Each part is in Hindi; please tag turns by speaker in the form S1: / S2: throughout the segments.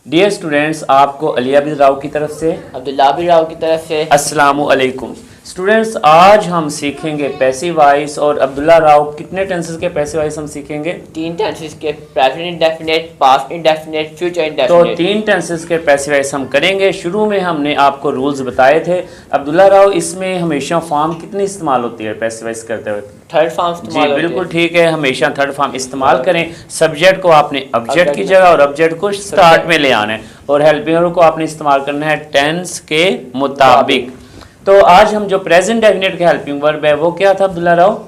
S1: डियर स्टूडेंट्स, आपको अलिया बिन राव की तरफ से,
S2: अब्दुल्ला बिन राव की तरफ से
S1: अस्सलामु अलैकुम। स्टूडेंट्स, आज हम सीखेंगे पैसिव वॉइस। और अब्दुल्ला राव, कितने टेंसेस के पैसिव वॉइस हम सीखेंगे?
S2: 3 टेंसेस के, present indefinite, past indefinite, future
S1: तो
S2: इंडेफिनिट।
S1: 3 टेंसेस के पैसिव वॉइस हम करेंगे। शुरू में हमने आपको रूल्स बताए थे। अब्दुल्ला राव, इसमें हमेशा फॉर्म कितनी इस्तेमाल होती है पैसिव वॉइस करते हुए?
S2: थर्ड फॉर्म
S1: जी
S2: इस्तेमाल होती
S1: बिल्कुल
S2: है।
S1: ठीक है, हमेशा थर्ड फॉर्म इस्तेमाल करें। सब्जेक्ट को आपने ऑब्जेक्ट की जगह और ऑब्जेक्ट को स्टार्ट में ले आना है, और हेल्पिंग वर्ब को आपने इस्तेमाल करना है टेंस के मुताबिक। तो आज हम जो प्रेजेंट डेफिनेट का हेल्पिंग वर्ब है वो क्या था अब्दुल्ला राव?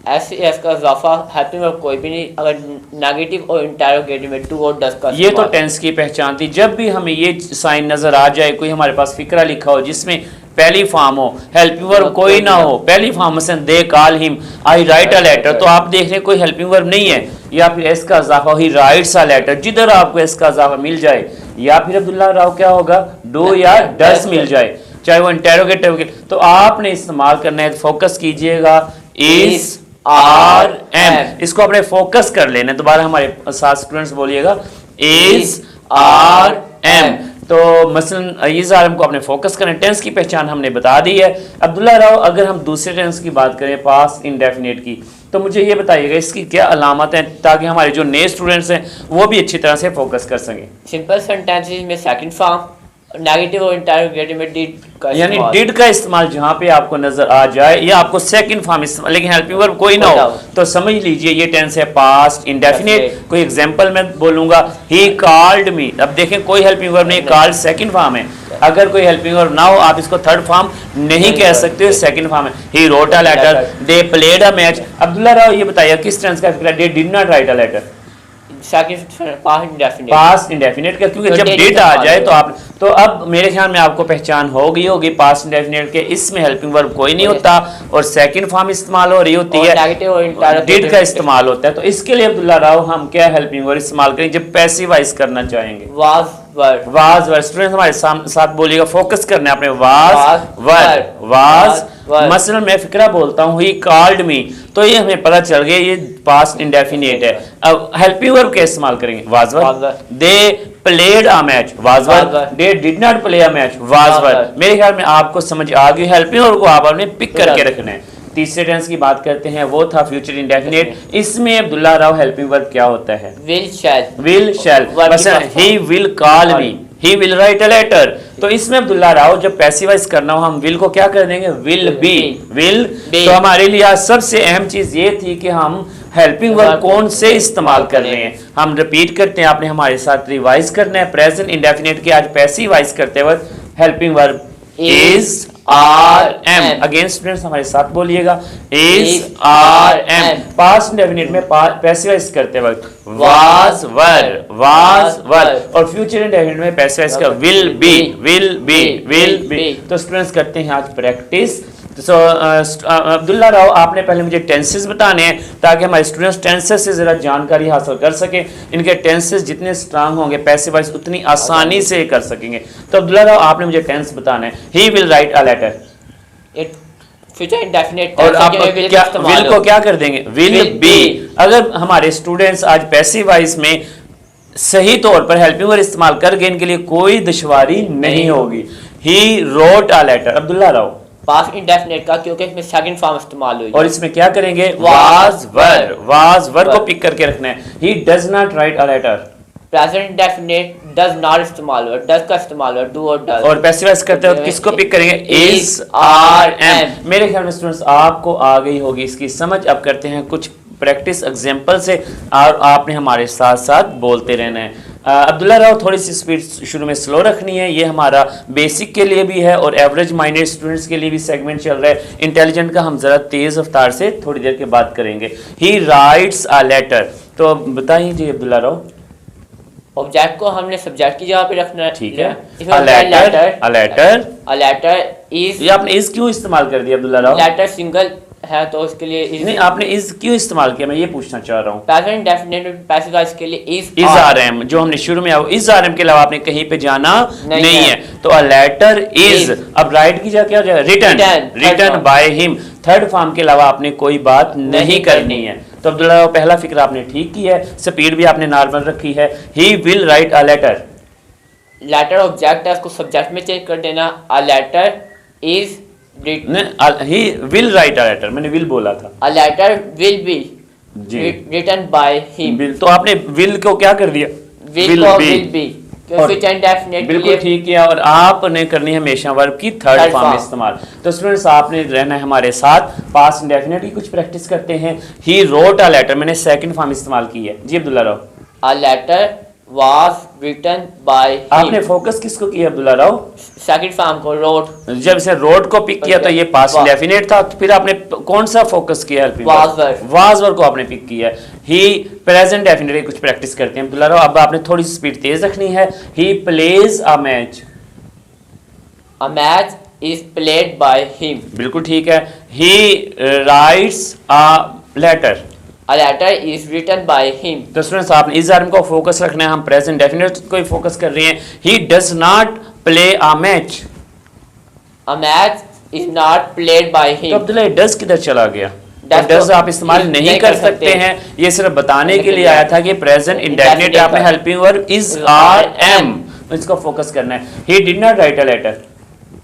S2: ऐसे इसका इजाफा हेल्पिंग वर्ब कोई भी नहीं, अगर नेगेटिव और इंटरोगेटिव में टू और डज का
S1: ये तो टेंस की पहचान थी। जब भी हमें ये साइन नजर आ जाए, कोई हमारे पास फिक्रा लिखा हो जिसमें पहली फॉर्म हो, हेल्पिंग वर्ब कोई ना हो, पहली फॉर्म मसलन they call him, I write a letter, तो आप देख रहे हैं कोई हेल्पिंग वर्ब नहीं है, या फिर एस का इजाफा ही राइट्स अ लेटर, जिधर आपको एस का इजाफा मिल जाए, या फिर अब्दुल्ला राव क्या होगा, डू या डस मिल जाए, चाहे वो इंटेरोगेटिव के, तो आपने इस्तेमाल करना है। फोकस कीजिएगा, इज आर एम, इसको आपने फोकस कर लेना है। दोबारा हमारे साथ स्टूडेंट्स बोलिएगा, इज आर एम। तो मसलन इज आर एम को आपने फोकस करना है। टेंस की पहचान हमने बता दी है। अब्दुल्ला राव, अगर हम दूसरे टेंस की बात करें, पास्ट इंडेफिनिट की, तो मुझे ये बताइएगा इसकी क्या अलामत है, ताकि हमारे जो नए स्टूडेंट्स हैं वो भी अच्छी तरह से फोकस कर सकें।
S2: सिंपल सेंटेंसेस में सेकंड फॉर्म, नेगेटिव और इंटरोगेटिव में डिड का
S1: यानी
S2: इस्तेमाल।
S1: डिड का इस्तेमाल जहां पे आपको नजर आ जाए, या आपको सेकंड फॉर्म इस्तेमाल, लेकिन हेल्पिंग वर्ब कोई ना हो, तो समझ लीजिए ये टेंस है पास्ट इंडेफिनिट। कोई एग्जांपल मैं बोलूंगा, ही कॉल्ड मी, अब देखें कोई हेल्पिंग वर्ब नहीं, कॉल्ड सेकंड फॉर्म है। अगर कोई हेल्पिंग वर्ब ना हो, आप इसको थर्ड फॉर्म नहीं कह सकते, सेकंड फॉर्म है। He wrote a letter, they played a match. Abdullah Rao, ये बताइए किस टेंस का फिक्र? They did not write a letter, past indefinite का, क्योंकि जब डिड आ जाए तो आप, तो अब मेरे ख्याल में आपको पहचान हो गई होगी पास्ट इंडेफिनिट के। इसमें हेल्पिंग वर्ब कोई नहीं होता और सेकंड फॉर्म इस्तेमाल हो रही होती है, डिड का इस्तेमाल होता है। तो इसके लिए अब्दुल्ला राव हम क्या हेल्पिंग वर्ब इस्तेमाल करेंगे जब पैसिव वॉइस करना चाहेंगे?
S2: Was verb.
S1: Was verb. Student हमारे साथ बोलिएगा, फोकस करना है आपने। Was verb, was. मसलन मैं फिक्रा बोलता हूँ, ही कॉल्ड मी, तो ये हमें पता चल गया ये पास्ट इंडेफिनिट है। अब हेल्पिंग वर्ब क्या इस्तेमाल करेंगे? Was verb. They played a match, was verb. They did not play a match, was verb. मेरे ख्याल में आपको समझ आ गई। हेल्पिंग वर्ब को आपने पिक करके रखना है। तीसरे टेंस की बात करते हैं, वो था फ्यूचर इंडेफिनिट। इसमें अब्दुल्ला राव हेल्पिंग वर्ब क्या होता है?
S2: Will shall.
S1: Will shall. मसलन he will call me, he will write a letter. तो इसमें अब्दुल्ला राव जब पैसिवाइज करना हो, हम विल को क्या कर देंगे? Will be, will be. तो हमारे लिए आज सबसे अहम चीज ये थी कि हम हेल्पिंग वर्ब कौन से इस्तेमाल कर रहे हैं। हम रिपीट करते हैं, आपने हमारे साथ रिवाइज करना है। प्रेजेंट इंडेफिनिट के आज पैसिवाइज करते वक्त helping verb is are am. Again students हमारे साथ बोलिएगा, is are am. Past indefinite में पैसिवाइज करते वक्त वाज वर, वाज वर। और फ्यूचर इंडेफिनिट में पैसिवाइज का will be, will be, will be. तो स्टूडेंट्स करते हैं आज प्रैक्टिस। तो अब्दुल्ला राव, आपने पहले मुझे टेंसेस बताने हैं ताकि हमारे स्टूडेंट्स टेंसेस से जरा जानकारी हासिल कर सकें। इनके टेंसेस जितने स्ट्रांग होंगे पैसिव वॉइस उतनी आसानी से कर सकेंगे। तो अब्दुल्ला राव, आपने मुझे टेंस बताना है। He will write a letter,
S2: future indefinite.
S1: और आप क्या विल को क्या कर देंगे? Will be. अगर हमारे स्टूडेंट्स आज पैसिव वॉइस में सही तौर पर हेल्पिंग वर्ब इस्तेमाल कर गए, इनके लिए कोई दुश्वारी नहीं होगी। He wrote a letter. Abdullah Rao,
S2: past indefinite का, क्योंकि इसमें सेकंड फॉर्म इस्तेमाल हुई,
S1: और इसमें क्या करेंगे? वाज वर, वाज वर को पिक करके रखना है। He does not write a letter.
S2: Present indefinite does not इस्तेमाल हुआ, डज का इस्तेमाल हुआ, डू और डज।
S1: और पैसिवाइज करते हो किसको पिक करेंगे? Is are am. मेरे ख्याल में स्टूडेंट्स आपको आ गई होगी इसकी समझ। अब करते हैं कुछ प्रैक्टिस एग्जांपल से, और आपने हमारे साथ साथ बोलते रहना है। अब्दुल्ला राव, थोड़ी सी स्पीड शुरू में स्लो रखनी है। ये हमारा बेसिक के लिए भी है और एवरेज माइंडेड स्टूडेंट्स के लिए भी सेगमेंट चल रहा है। इंटेलिजेंट का हम जरा तेज रफ्तार से थोड़ी देर के बाद करेंगे। He writes a letter. तो बताइए जी अब्दुल्ला राव।
S2: ऑब्जेक्ट को हमने सब्जेक्ट की जगह पे रखना है।
S1: ठीक है।
S2: इसमें letter,
S1: a letter,
S2: a letter is.
S1: ये आपने इज क्यों इस्तेमाल कर दिया अब्दुल्ला राव?
S2: लेटर सिंगल है तो उसके लिए इज।
S1: नहीं, आपने इज क्यों इस्तेमाल किया, मैं ये पूछना चाह रहा हूँ।
S2: प्रेजेंट इंडेफिनिट पैसिव वॉइस के लिए इज
S1: आर एम, जो हमने शुरू में इज आर एम के अलावा आपने कहीं पे जाना नहीं है। तो अ लेटर इज। अब राइट की जगह क्या हो जाएगा? Written, written by him. Third form के अलावा आपने कोई बात नहीं करनी है। तो अब्दुल्ला, पहला फिक्र आपने ठीक की है, स्पीड भी आपने नॉर्मल रखी है। He will write a letter,
S2: letter object है उसको सब्जेक्ट में चेंज कर देना। A letter is
S1: he will write a letter, मैंने विल बोला था।
S2: अ लेटर विल बी
S1: जी
S2: रिटन बाय हिम।
S1: तो आपने विल को क्या कर दिया,
S2: विल को विल बी फ्यूचर इंडेफिनिट के
S1: बिल्कुल
S2: लिए
S1: ठीक है। और आपने करनी है हमेशा वर्ब की थर्ड
S2: Third
S1: फॉर्म
S2: form।
S1: इस्तेमाल। तो स्टूडेंट्स आपने रहना है हमारे साथ, पास्ट इंडेफिनिट की कुछ प्रैक्टिस करते हैं। ही रोट अ लेटर, मैंने सेकंड फॉर्म इस्तेमाल की है। जी Abdullah Rao,
S2: a letter was written by
S1: आपने
S2: हिम।
S1: फोकस किसको किया अब्दुल्ला राव?
S2: सेकंड फॉर्म को रोट
S1: जब इसे रोड को पिक किया तो ये पास्ट
S2: वाज।
S1: इंडेफिनिट था, तो फिर आपने कौन सा फोकस किया?
S2: Was verb.
S1: वाज वर्ब को आपने पिक किया। ही प्रेजेंट डेफिनेट की कुछ प्रैक्टिस करते हैं अब्दुल्ला राव। अब आपने थोड़ी सी स्पीड तेज रखनी है। He plays a match,
S2: a match is played by him.
S1: बिल्कुल ठीक है। He writes a letter,
S2: a letter is written by him.
S1: तो स्टूडेंट्स आपने इस आर्म को फोकस रखना है, हम प्रेजेंट डेफिनेट को ही फोकस कर रहे हैं। ही does not play a match,
S2: a match is not played bye
S1: तो
S2: हिम।
S1: अब्दुल्ला डज किधर चला गया?
S2: Does
S1: डज
S2: तो
S1: आप इस्तेमाल नहीं कर सकते हैं, ये सिर्फ बताने के लिए
S2: लिए
S1: आया था कि प्रेजेंट इंडेफिनिट
S2: Indefinite
S1: आपने
S2: का।
S1: Helping verb is are am, इसको फोकस करना है। He did not write a letter,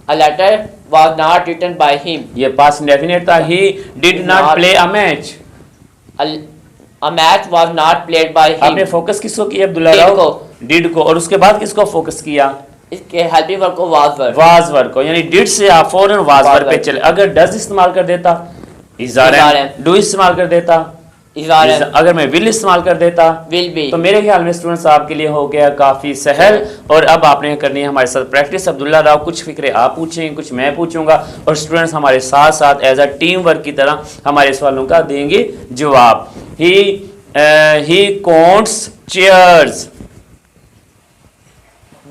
S2: a letter was not written by him.
S1: ये पास्ट इंडेफिनिट था। He did
S2: Did
S1: not
S2: not
S1: play a match,
S2: a match was not played by him.
S1: आपने फोकस किसको किया अब्दुल्ला
S2: Did
S1: राव?
S2: को।
S1: डिड को। और उसके बाद किसको फोकस किया?
S2: इसके हेल्पिंग वर्ब को वाज वर्ब।
S1: वाज वर्ब को, यानी डिड से आप फौरन वाज
S2: वाज
S1: वर्ब पे
S2: वर्ब।
S1: चले। अगर डज इस्तेमाल कर देता, is are
S2: Is are
S1: am,
S2: am।
S1: Do इस्तेमाल कर देता,
S2: इज आर एम
S1: अगर मैं विल इस्तेमाल कर देता,
S2: विल बी।
S1: तो मेरे ख्याल में स्टूडेंट्स आपके लिए हो गया काफ़ी सहल। और अब आपने करनी है हमारे साथ प्रैक्टिस। अब्दुल्ला राव कुछ फिक्रे आप पूछेंगे, कुछ मैं पूछूंगा, और स्टूडेंट्स हमारे साथ साथ एज अ टीम वर्क की तरह हमारे सवालों का देंगे जवाब। He counts chairs,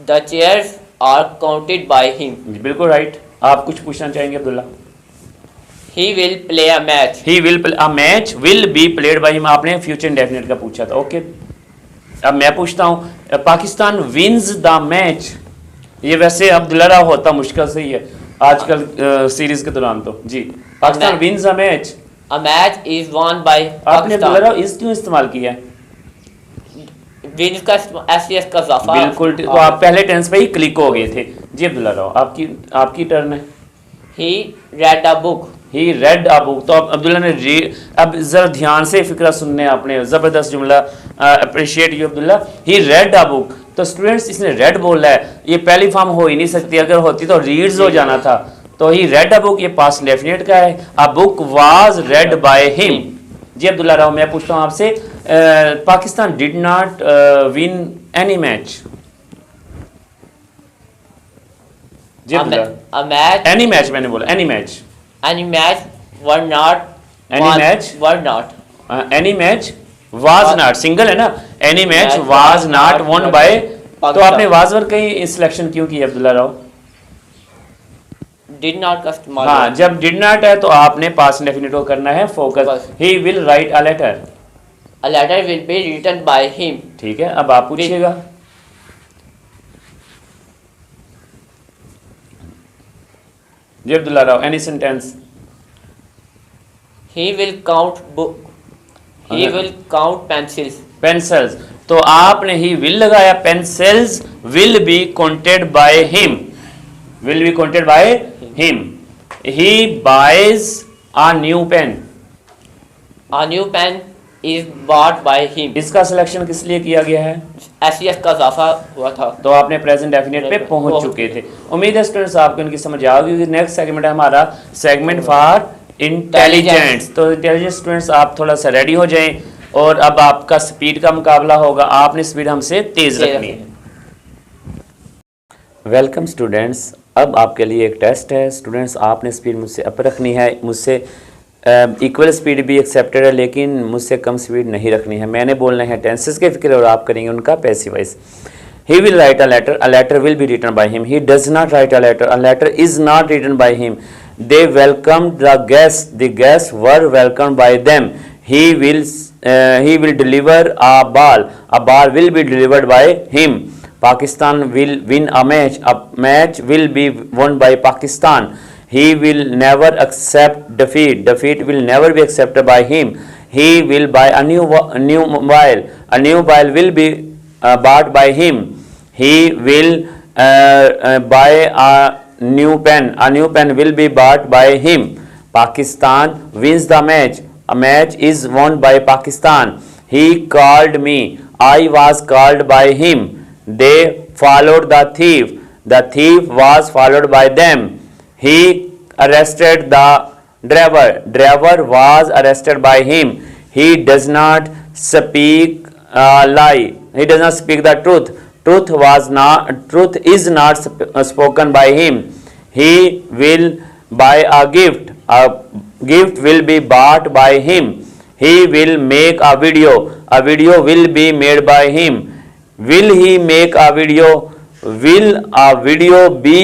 S2: the chairs are counted by him.
S1: बिल्कुल राइट। आप कुछ पूछना चाहेंगे Abdullah?
S2: He will play a match.
S1: He will play a match will be played by him, आपने फ्यूचर इंडेफिनिट का पूछा था। ओके, अब मैं पूछता हूं, पाकिस्तान विंस द मैच। ये वैसे अब्दुल्ला राव होता मुश्किल से ही है आजकल सीरीज के दौरान। तो जी, Pakistan wins the match,
S2: a match is won by
S1: आपने अब्दुल्ला राव इस क्यों इस्तेमाल किया है?
S2: विंस का एसएस का इजाफा।
S1: बिल्कुल, तो आप पहले टेंस पे ही क्लिक हो गए थे। जी अब्दुल्ला राव, आपकी टर्न है।
S2: He read a book.
S1: He read a book, तो अब अब्दुल्ला ने अब जरा ध्यान से फिक्रा सुनने आपने, जबरदस्त जुमला, appreciate you Abdullah. He read a book, तो स्टूडेंट्स इसने रेड बोला है, ये पहली फॉर्म हो ही नहीं सकती, अगर होती तो रीड्स हो जाना था। तो ही रेड अ बुक, ये पास्ट डेफिनेट का है। A book was read by him. जी अब्दुल्ला राव, मैं पूछता हूँ आपसे, Pakistan did not win any match. जी Abdullah,
S2: a match
S1: any match मैंने बोला, any match,
S2: any match were not
S1: Any match?
S2: Were not
S1: any match was not, single है ना, any match
S2: Match
S1: was
S2: was
S1: not
S2: not
S1: won
S2: won
S1: by.
S2: by
S1: तो
S2: Pakistan।
S1: आपने वाज वर्ड का ही सिलेक्शन क्यों किया अब्दुल्ला राव?
S2: डिड नॉट का इस्तेमाल।
S1: हाँ, जब डिड नॉट है तो आपने पास्ट इंडेफिनिट को करना है focus.
S2: Focus।
S1: He will write a letter,
S2: a letter will be written by him.
S1: ठीक है। अब आप पूछिएगा। जी Abdullah Rao, any sentence.
S2: He will count book. He will count pencils.
S1: Pencils, तो आपने ही विल लगाया, pencils will be counted by him, will be counted by him. He buys a new pen,
S2: a new pen is bought by him.
S1: इसका सिलेक्शन किस लिए किया गया है?
S2: एसएस का इजाफा हुआ था।
S1: तो आपने प्रेजेंट डेफिनेट पे पहुंच चुके थे। उम्मीद है स्टूडेंट्स आपको इनकी समझ आ गई। नेक्स्ट सेगमेंट है हमारा सेगमेंट फॉर इंटेलिजेंस। तो इंटेलिजेंट स्टूडेंट्स आप थोड़ा सा रेडी हो जाएं, और अब आपका स्पीड का मुकाबला होगा, आपने स्पीड हमसे तेज रखनी है। वेलकम स्टूडेंट्स, अब आपके लिए एक टेस्ट है। स्टूडेंट्स आपने स्पीड मुझसे अप रखनी है, मुझसे इक्वल स्पीड भी एक्सेप्टेड है, लेकिन मुझसे कम स्पीड नहीं रखनी है। मैंने बोलना है टेंसेस के फिक्र, और आप करेंगे उनका passive voice. He will write a letter will be written by him. He does not write a letter is not written by him. They welcome the guest were welcome by them. he will deliver a ball will be delivered by him. Pakistan will win a match will be won by Pakistan. He will never accept defeat will never be accepted by him. He will buy a new mobile will be bought by him. he will buy a new pen will be bought by him. Pakistan wins the match. A match is won by Pakistan. He called me. I was called by him. They followed the thief. The thief was followed by them. He arrested the driver. Driver was arrested by him. He does not speak lie. He does not speak the truth. Truth is not spoken by him. He will buy a gift. A gift will be bought by him. He will make a video. A video will be made by him. Will he make a video? Will a video be?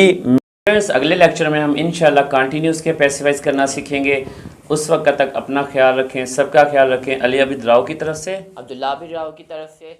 S1: अगले लेक्चर में हम इंशाल्लाह कंटिन्यूस के पैसिवाइज करना सीखेंगे। उस वक्त तक अपना ख्याल रखें, सबका ख्याल रखें। अली अबिद राव की तरफ से,
S2: अब्दुल्ला अबिद राव की तरफ से।